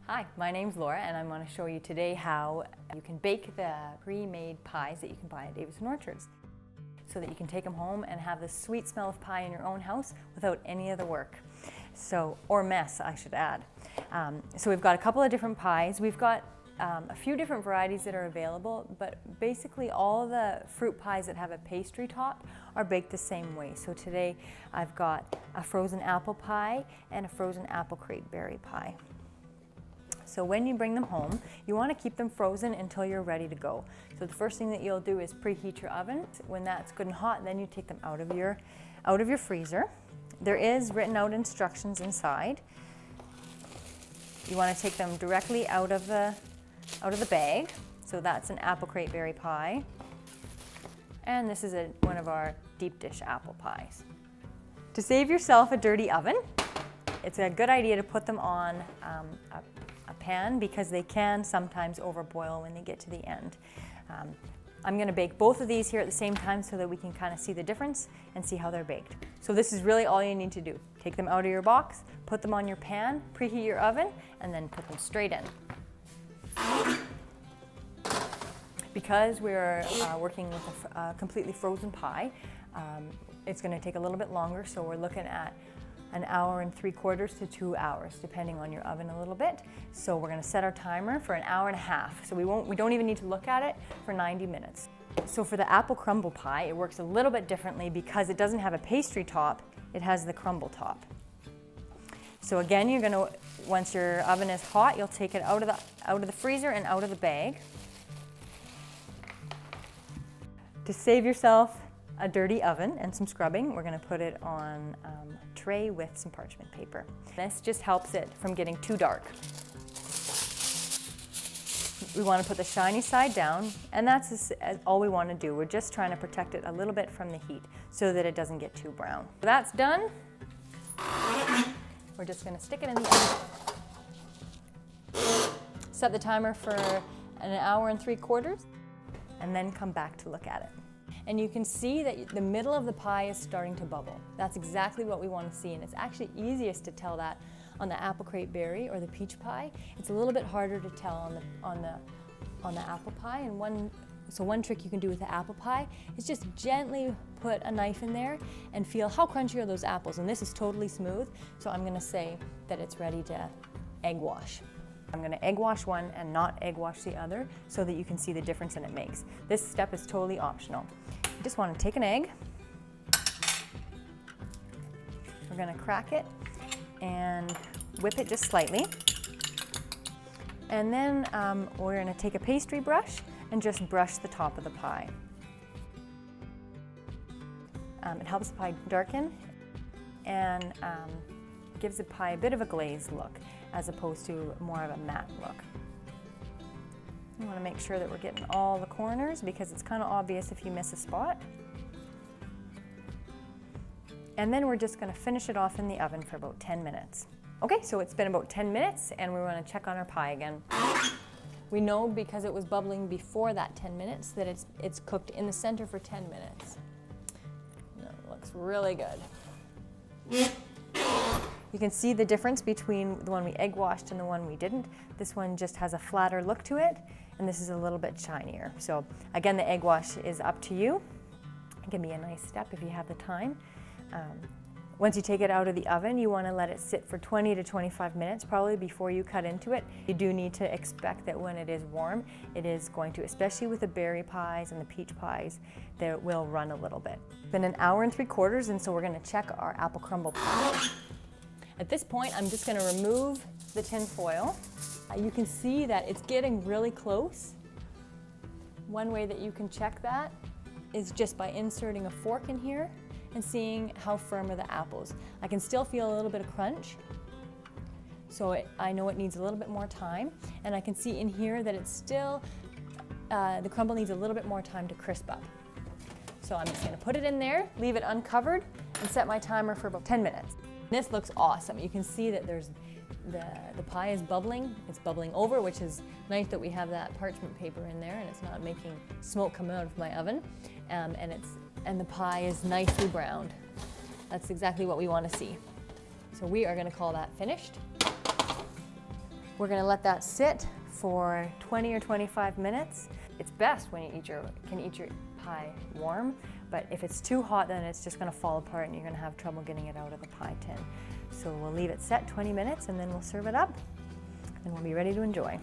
Hi, my name's Laura and I'm going to show you today how you can bake the pre-made pies that you can buy at Davison Orchards so that you can take them home and have the sweet smell of pie in your own house without any of the work. Or mess, I should add. So we've got a couple of different pies. We've got a few different varieties that are available, but basically all the fruit pies that have a pastry top are baked the same way. So today I've got a frozen apple pie and a frozen apple crate berry pie. So when you bring them home, you want to keep them frozen until you're ready to go. So the first thing that you'll do is preheat your oven. When that's good and hot, then you take them out of your freezer. There is written out instructions inside. You want to take them directly out of the bag. So that's an apple crate berry pie. And this is one of our deep dish apple pies. To save yourself a dirty oven, it's a good idea to put them on a pan because they can sometimes overboil when they get to the end. I'm going to bake both of these here at the same time so that we can kind of see the difference and see how they're baked. So this is really all you need to do. Take them out of your box, put them on your pan, preheat your oven, and then put them straight in. Because we're working with a completely frozen pie, it's going to take a little bit longer, so we're looking at 1 hour and 3/4 to 2 hours, depending on your oven a little bit. So we're going to set our timer for 1.5 hours. So we don't even need to look at it for 90 minutes. So for the apple crumble pie, it works a little bit differently because it doesn't have a pastry top, it has the crumble top. So again, you're going to, once your oven is hot, you'll take it out of the freezer and out of the bag. To save yourself a dirty oven and some scrubbing, we're going to put it on a tray with some parchment paper. This just helps it from getting too dark. We want to put the shiny side down, and that's all we want to do. We're just trying to protect it a little bit from the heat so that it doesn't get too brown. So that's done. We're just going to stick it in the oven. Set the timer for 1 hour and 3/4, and then come back to look at it. And you can see that the middle of the pie is starting to bubble. That's exactly what we want to see, and it's actually easiest to tell that on the apple crate berry or the peach pie. It's a little bit harder to tell on the apple pie. And one trick you can do with the apple pie is just gently put a knife in there and feel how crunchy are those apples. And this is totally smooth, so I'm going to say that it's ready to egg wash. I'm going to egg wash one and not egg wash the other so that you can see the difference that it makes. This step is totally optional. You just want to take an egg. We're going to crack it and whip it just slightly. And then we're going to take a pastry brush and just brush the top of the pie. It helps the pie darken and gives the pie a bit of a glazed look as opposed to more of a matte look. You want to make sure that we're getting all the corners because it's kind of obvious if you miss a spot. And then we're just going to finish it off in the oven for about 10 minutes. Okay, so it's been about 10 minutes and we want to check on our pie again. We know because it was bubbling before that 10 minutes that it's cooked in the center for 10 minutes. It looks really good. You can see the difference between the one we egg washed and the one we didn't. This one just has a flatter look to it, and this is a little bit shinier. So again, the egg wash is up to you. It can be a nice step if you have the time. Once you take it out of the oven, you want to let it sit for 20 to 25 minutes probably before you cut into it. You do need to expect that when it is warm, it is going to, especially with the berry pies and the peach pies, that it will run a little bit. It's been 1 hour and 3/4, and so we're going to check our apple crumble pie. At this point, I'm just going to remove the tin foil. You can see that it's getting really close. One way that you can check that is just by inserting a fork in here and seeing how firm are the apples. I can still feel a little bit of crunch, so I know it needs a little bit more time, and I can see in here that it's still, the crumble needs a little bit more time to crisp up. So I'm just going to put it in there, leave it uncovered, and set my timer for about 10 minutes. This looks awesome. You can see that there's the pie is bubbling. It's bubbling over, which is nice that we have that parchment paper in there and it's not making smoke come out of my oven. And the pie is nicely browned. That's exactly what we want to see. So we are going to call that finished. We're gonna let that sit for 20 or 25 minutes. It's best when you can eat your pie warm, but if it's too hot, then it's just gonna fall apart and you're gonna have trouble getting it out of the pie tin. So we'll leave it set 20 minutes and then we'll serve it up and we'll be ready to enjoy.